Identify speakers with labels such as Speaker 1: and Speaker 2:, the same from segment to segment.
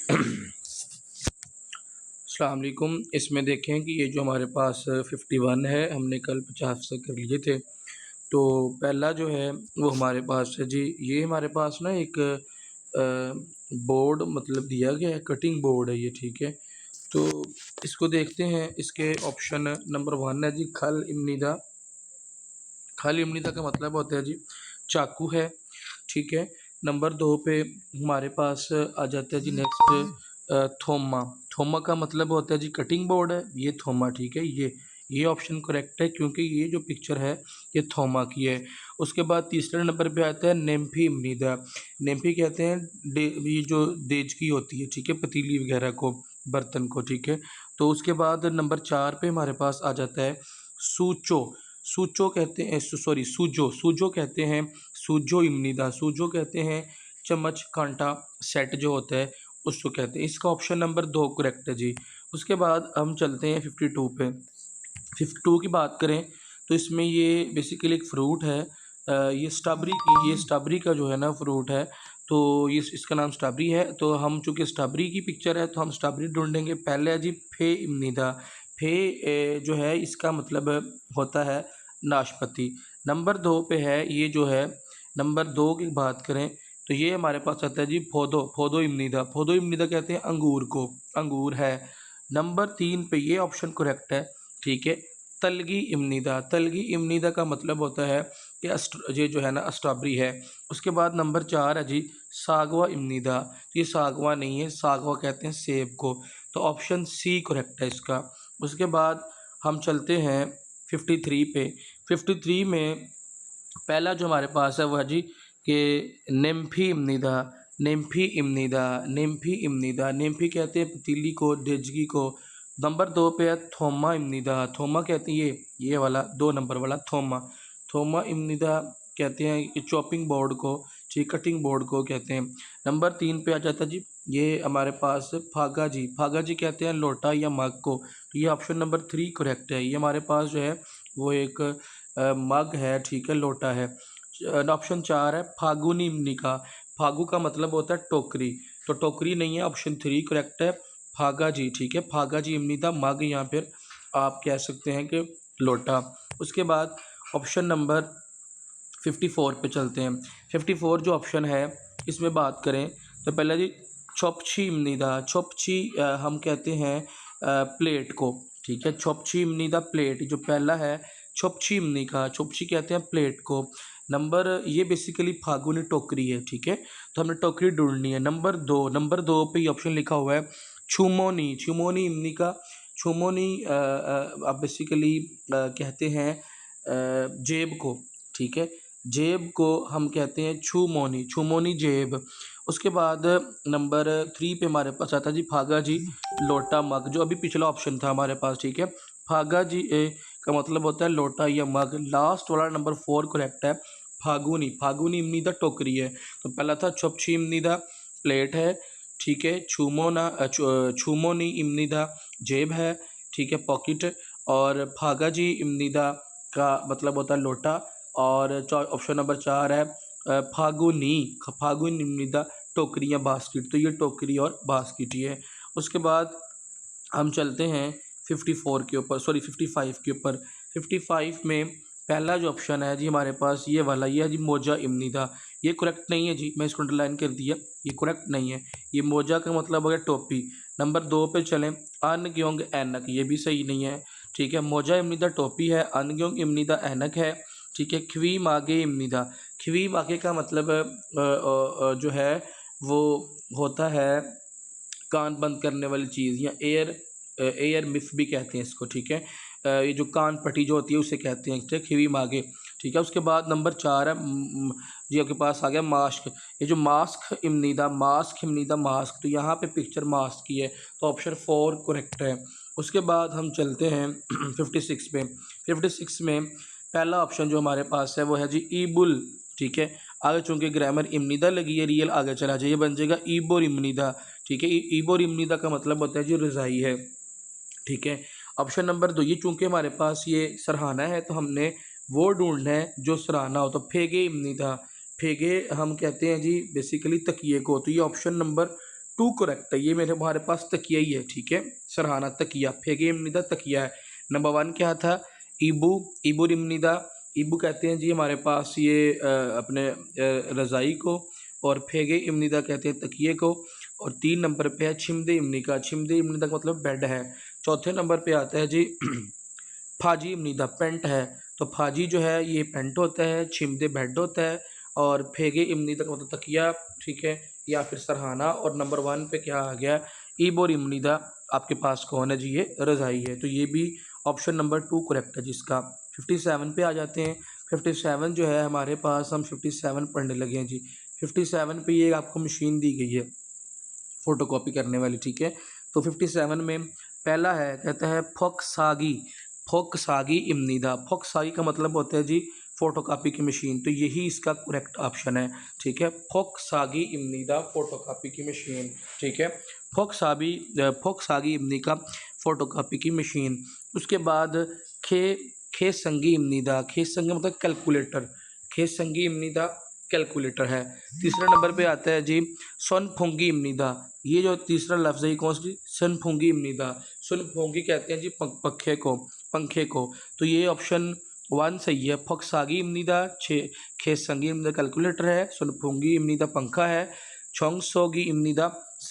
Speaker 1: अस्सलाम वालेकुम। इसमें देखें कि ये जो हमारे पास 51 है, हमने कल 50 से कर लिए थे। तो पहला जो है वो हमारे पास है जी, ये हमारे पास ना एक बोर्ड मतलब दिया गया है, कटिंग बोर्ड है ये, ठीक है। तो इसको देखते हैं। इसके ऑप्शन नंबर 1 है जी, खल इम्निदा का मतलब होता है जी चाकू है, ठीक है। नंबर 2 पे हमारे पास आ जाता है जी नेक्स्ट थोमा। थोमा का मतलब होता है जी कटिंग बोर्ड है, ये थोमा, ठीक है। ये ऑप्शन करेक्ट है क्योंकि ये जो पिक्चर है ये थोमा की है। उसके बाद तीसरे नंबर पे आता है नेम्फी इम्निदा। नेम्फी कहते हैं ये जो देजकी होती है, ठीक है, पतीली वगैरह को, बर्तन को, ठीक है। तो उसके बाद नंबर 4 पे हमारे पास आ जाता है सूचो। सूचो कहते हैं, सॉरी सूजो, सूजो कहते हैं, सूजो इम्निदा, सूजो कहते हैं चम्मच कांटा सेट जो होता है उसको कहते हैं। इसका ऑप्शन नंबर 2 करेक्ट है जी। उसके बाद हम चलते हैं 52 पे। 52 की बात करें तो इसमें ये बेसिकली एक फ्रूट है, ये स्ट्रॉबेरी का जो है ना फ्रूट है। तो ये इसका नाम स्ट्रॉबेरी है। तो हम चूँकि स्ट्रॉबेरी की पिक्चर है तो हम स्ट्रॉबेरी ढूंढेंगे। पहले है जी फे इम्निदा। फे जो है इसका मतलब होता है नाशपाती। नंबर 2 पे है ये जो है, नंबर 2 की बात करें तो ये हमारे पास आता है जी फोदो। फोदो इम्निदा, फोदो इम्निदा कहते हैं अंगूर को, अंगूर है। नंबर 3 पे ये ऑप्शन करेक्ट है, ठीक है, तलगी इम्निदा। तलगी इम्निदा का मतलब होता है कि ये जो है ना स्ट्रॉबेरी है। उसके बाद नंबर 4 है जी सागवा इम्निदा। तो ये सागवा नहीं है, सागवा कहते हैं सेब को। तो ऑप्शन सी करेक्ट है इसका। उसके बाद हम चलते हैं 53 पे। 53 में पहला जो हमारे पास है वह जी कि नेम्फी इम्निदा। नेम्फी इम्निदा, नेम्फी इम्निदा, नेम्फी कहते हैं पतीली को, डेजकी को। नंबर 2 पे है थोमा इम्निदा। थोमा कहते हैं ये वाला 2 नंबर वाला थोमा। थोमा इम्निदा कहते हैं कि चॉपिंग बोर्ड को, ठीक, कटिंग बोर्ड को कहते हैं। नंबर 3 पे आ जाता है जी ये हमारे पास फागा जी। फागा जी कहते हैं लोटा या मग को। तो ये ऑप्शन नंबर 3 करेक्ट है। ये हमारे पास जो है वो एक मग है, ठीक है, लोटा है। ऑप्शन 4 है फागुनी इम्निका। फागु का मतलब होता है टोकरी, तो टोकरी नहीं है, ऑप्शन 3 करेक्ट है। फागा जी, ठीक है, फागा जी इम्निदा मग, या फिर आप कह सकते हैं कि लोटा। उसके बाद ऑप्शन नंबर 54 पे चलते हैं। 54 जो ऑप्शन है इसमें बात करें तो पहले जी छोपची इम्निदा। छोपची हम कहते हैं प्लेट को, ठीक है। छोपची इम्निदा प्लेट जो पहला है, छोपची इम्निका, छोपची कहते हैं प्लेट को। नंबर ये बेसिकली फागुनी टोकरी है, ठीक है। तो हमने टोकरी ढूंढनी है। नंबर दो पे ये ऑप्शन लिखा हुआ है छुमोनी। छुमोनी इम्निका। छुमोनी आप बेसिकली कहते हैं जेब को, ठीक है। जेब को हम कहते हैं छूमोनी, छूमोनी जेब। उसके बाद नंबर 3 पे हमारे पास आता है जी फागा जी लोटा मग, जो अभी पिछला ऑप्शन था हमारे पास, ठीक है। फागा जी का मतलब होता है लोटा या मग। लास्ट वाला नंबर 4 करेक्ट है, फागुनी। फागुनी इम्निदा टोकरी है। तो पहला था छुपछी इम्निदा प्लेट है, ठीक है। छूमोनी इम्निदा जेब है, ठीक है, पॉकेट। और फागा जी इम्निदा का मतलब होता है लोटा। और ऑप्शन नंबर 4 है फागुनी। फागुन निम्निदा टोकरी या बास्केट। तो ये टोकरी और बास्केट ही है। उसके बाद हम चलते हैं 54 के ऊपर, सॉरी 55 के ऊपर। 55 में पहला जो ऑप्शन है जी हमारे पास ये वाला, ये है जी मोजा इम्निदा। ये करेक्ट नहीं है जी, मैं इसको अंडरलाइन कर दिया, ये करेक्ट नहीं है। ये मोजा का मतलब हो गया टोपी। नंबर 2 पे चलें, अनग्योंग ऐनक, ये भी सही नहीं है, ठीक है। मोजा इम्निदा टोपी है, अनग्योंग इम्निदा ऐनक है, ठीक है। ख्वी मागे इम्निदा। ख्वी मागे का मतलब जो है वो होता है कान बंद करने वाली चीज़, या एयर मिफ भी कहते हैं इसको, ठीक है। ये जो कान पट्टी जो होती है उसे कहते हैं, ठीक है, खिवी मागे, ठीक है। उसके बाद नंबर 4 है जी आपके पास आ गया मास्क। ये जो मास्क इम्निदा, मास्क इम्निदा मास्क, तो यहाँ पे पिक्चर मास्क की है, तो ऑप्शन 4 करेक्ट है। उसके बाद हम चलते हैं 56 पे। 56 में पहला ऑप्शन जो हमारे पास है वो है जी ईबुल, ठीक है। आगे चूँकि ग्रामर इम्निदा लगी है, रियल आगे चला जाइए, बन जाएगा ईबोर इम्निदा, ठीक है। ईबोर इम्निदा का मतलब होता है जो रज़ाई है, ठीक है। ऑप्शन नंबर 2, ये चूँकि हमारे पास ये सरहाना है तो हमने वो ढूंढना है जो सराहना हो। तो फेगे इम्निदा, फेगे हम कहते हैं जी बेसिकली तकिए को। तो ये ऑप्शन नंबर टू करेक्ट है। ये मेरे हमारे पास तकिया ही है, ठीक है, सरहाना तकिया, फेगे इमनिदा तकिया है। नंबर 1 क्या था, ईबू, ईबू इमनिदा, ईबू कहते हैं जी हमारे पास ये अपने रज़ाई को, और फेगे इमनिदा कहते हैं तकिए को। और 3 नंबर पे है छिमदे इमनिका, छिमदे इमनिदा का मतलब बेड है। चौथे नंबर पे आता है जी फाजी इमनिदा, पेंट है। तो फाजी जो है ये पेंट होता है, छिमदे बेड होता है, और फेगे इमनिदा का मतलब तकिया, ठीक है, या फिर सरहाना। और नंबर 1 पे क्या आ गया, ईबोर इमनिदा, आपके पास कौन है जी, ये रज़ाई है। तो ये भी ऑप्शन नंबर 2 करेक्ट है जिसका। 57 पे आ जाते हैं। 57 जो है हमारे पास, हम 57 पढ़ने लगे हैं जी। 57 पे ये आपको मशीन दी गई है फ़ोटोकॉपी करने वाली, ठीक है। तो 57 में पहला है, कहता है फोक्सागी, फोक्सागी इमनिदा। फोक्सागी का मतलब होता है जी फ़ोटोकॉपी की मशीन, तो यही इसका करेक्ट ऑप्शन है, ठीक है। फोक्सागी इमनिदा फ़ोटोकॉपी की मशीन, ठीक है। फोक्सागी इमनी का फ़ोटोकॉपी की मशीन। उसके बाद खे खे संगी इमनिदा, खे संगी मतलब कैलकुलेटर, खे संगी इमनिदा कैलकुलेटर है। तीसरे नंबर पे आता है जी सनफुंगी इमनिदा। ये जो तीसरा लफ्ज़ है, कौन सी, सनफुंगी इमनिदा। सनफुंगी कहते हैं जी पखे को, पंखे को। तो ये ऑप्शन 1 सही है। फोक्सागी इमनिदा खेसंगी इमनिदा कैलकुलेटर है, सनफुंगी इमनिदा पंखा है, छोंगसोगी इमनिदा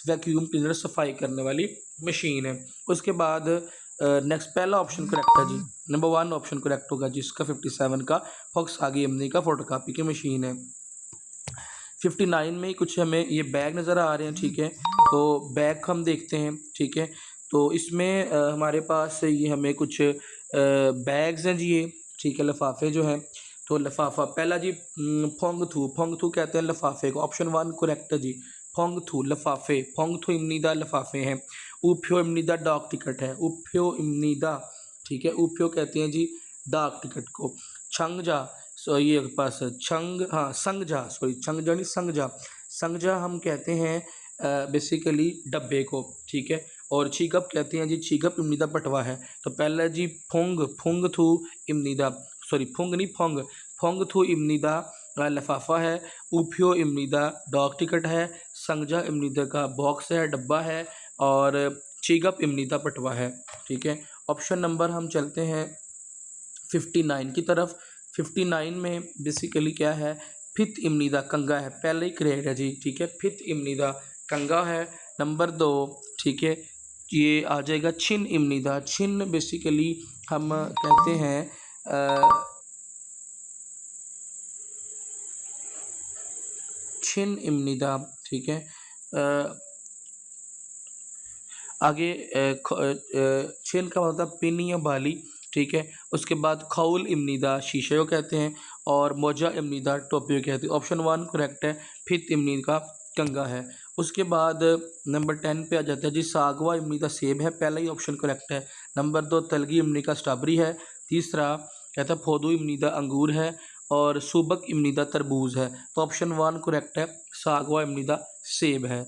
Speaker 1: वैक्यूम क्लीनर सफाई करने वाली मशीन है। उसके बाद नेक्स्ट पहला ऑप्शन करेक्ट है जी, नंबर 1 ऑप्शन करेक्ट होगा जिसका 57 का फोक्सागी इमनी का फोटोकॉपी की मशीन है। 59 में ही कुछ हमें ये बैग नज़र आ रहे हैं, ठीक है। तो बैग हम देखते हैं, ठीक है। तो इसमें हमारे पास ये हमें कुछ बैग्स हैं जी, ये ठीक है, लिफाफे जो हैं। तो लिफाफा पहला जी फोंगथू, फोंगथू कहते हैं लिफाफे को, ऑप्शन 1 करेक्ट है जी। फोंगथू लिफाफे, फोंगथू इमनीदा लिफाफे हैं। उफ्यो इमनीदा डाक टिकट है, उफ्यो इमनीदा, ठीक है, उफ्यो कहते हैं जी डाक टिकट को। छंगजा, सो ये पास छंग, हाँ संगजा, सॉरी छंगजा नहीं संगजा, संगजा हम कहते हैं बेसिकली डब्बे को, ठीक है। और छीगप कहते हैं जी, छीगप इमनीदा बटवा है। तो पहला जी फुंग, फुंग थू इमनीदा, सॉरी फुंग नहीं फोंग, फोंग थू इमनीदा लिफाफा है। उफ्यो इमनीदा डाक टिकट है। संगजा इमनीदा का बॉक्स है, डब्बा है। और छीगप इमनीदा बटवा है, ठीक है। ऑप्शन नंबर हम चलते हैं 59 की तरफ। 59 में बेसिकली क्या है, फित इमनीदा कंगा है, पहले ही क्रेड है जी, ठीक है। फित इमनीदा कंगा है। नंबर 2, ठीक है, ये आ जाएगा छिन इमनीदा। छिन बेसिकली हम कहते हैं छिन इमनीदा, ठीक है। आगे छिन का मतलब पिन या बाली, ठीक है। उसके बाद खौल इमनीदा शीशे को कहते हैं, और मोजा इमनीदा टोपी को कहते हैं। ऑप्शन 1 करेक्ट है, फित इमनी का कंगा है। उसके बाद नंबर 10 पे आ जाता है जी सागवा इमनीदा सेब है, पहला ही ऑप्शन करेक्ट है। नंबर 2 तलगी इमनी का स्ट्रॉबेरी है। तीसरा कहता है फोदू इमनीदा अंगूर है। और सुबक इमनीदा तरबूज है। तो ऑप्शन 1 करेक्ट है, सागवा इमनीदा सेब है।